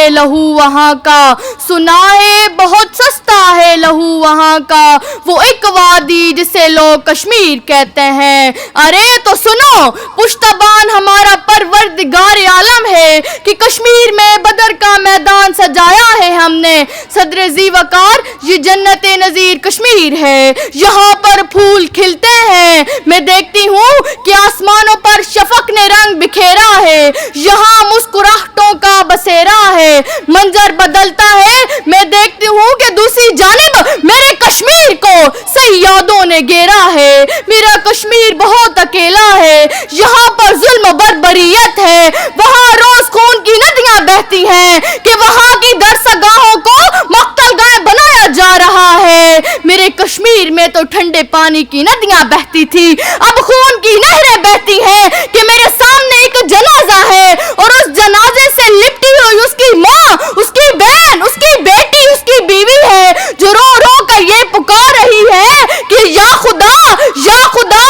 है लहू वहाँ का, सुना है बहुत सस्ता है लहू वहाँ का, वो एक वादी जिसे लोग कश्मीर कहते हैं। अरे तो सुनो, पुश्तबान हमारा परवरदिगार आलम है कि कश्मीर में बदर का मैदान सजाया है हमने। सदर ज़ीवकार ये जन्नत नज़ीर कश्मीर है, यहाँ पर फूल खिलते हैं। मैं देखती हूँ कि आसमानों पर शफक ने रंग बिखेरा है, यहाँ मुस्कुराहटों का बसेरा है। मंजर बदलता है, मैं देखती हूँ कि दूसरी जानिब मेरे कश्मीर को सैयादों ने घेरा है। मेरा कश्मीर बहुत अकेला है, यहाँ पर जुल्म बर्बरियत है, वहाँ रोज खून की नदियाँ बहती हैं कि वहाँ की दरसगाहों को मक्तलगाह बनाया जा रहा है। मेरे कश्मीर में तो ठंडे पानी की नदियाँ बहती थी, अब खून की नहरें बहती हैं कि मेरे सामने एक जनाजा है और उस जनाजे से लिपटी हुई उसकी माँ, उसकी बहन, उसकी बेटी, उसकी बीवी है जो रो रो कर ये पुकार रही है कि या खुदा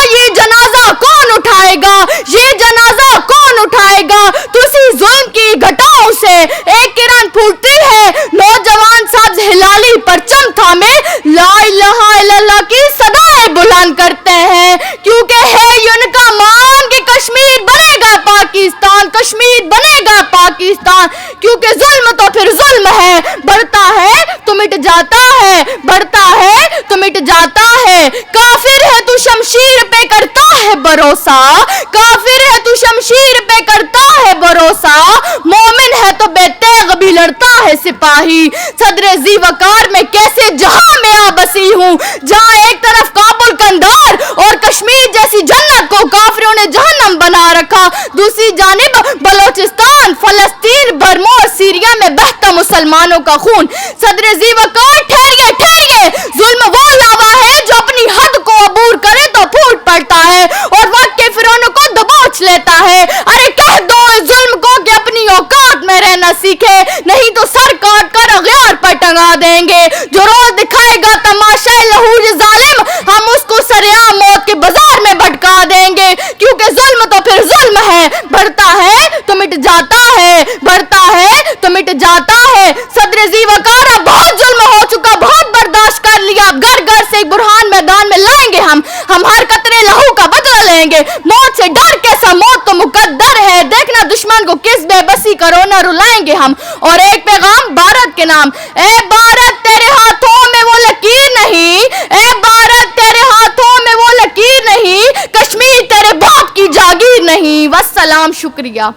ये जनाजा कौन उठाएगा, ये जनाजा कौन उठाएगा। तो इसी जुल्म की घटाओं से एक किरण फूटती है, नौजवान साब्ज़ हिलाली परचम थामे ला इलाहा इल्लल्लाह की सदाएं बुलंद करते हैं, क्योंकि है उनका मान कि कश्मीर बनेगा पाकिस्तान, कश्मीर बनेगा पाकिस्तान। क्योंकि जुल्म तो फिर जुल्म है, बढ़ता है तो मिट जाता है, बढ़ता है तो मिट जाता है। काफिर है तू शमशीर पे करता है भरोसा, काफिर है तू शमशीर पे करता है भरोसा, मोमिन है तो बेतेग भी लड़ता है सिपाही। सदर ज़ीवकार में कैसे जहां में आ बसी हूँ, जहां एक तरफ काबुल कंधार और कश्मीर जैसी जन्नत को काफिरों ने जहन्नम बना रखा, दूसरी जानिब बलोचिस्तान, फलस्तीन, बर्मा और सीरिया में बहता मुसलमानों का खून। सदर ज़ीवकार ठहरिए ठहरिए, जुल्म वो लावा है जो अपनी हद को अबूर करे तो फूट पड़ता है और वक्त के फिरौनों को दबोच लेता है। अरे कह दो इस जुल्म को कि अपनी औकात में रहना सीखे, नहीं तो सर काट कर अगयार पर टंगा देंगे। जो रोज दिखाएगा तमाशा लहू जालिम, हम उसको सरेआम मौत के बाजार में भटका देंगे। क्योंकि जुल्म तो फिर जुल्म है, बढ़ता है तो मिट जाता है, बढ़ता है तो मिट जाता है। सदर ज़ीवकार अब बहुत जुल्म हो चुका, बहुत बर्दाश्त कर लिया, अब घर घर से एक बुरहान मैदान में लाएंगे हम हर कतरे लहू का बदला लेंगे। मौत से डर कैसा, मौत तो मुकद्दर है, देखना दुश्मन को किस बेबसी का रोना रुलाएंगे हम। और एक पैगाम भारत के नाम, ए भारत तेरे हाथों में वो लकीर नहीं, ए भारत तेरे हाथों में वो लकीर नहीं, कश्मीर तेरे बाप की जागीर नहीं। वस्सलाम, शुक्रिया।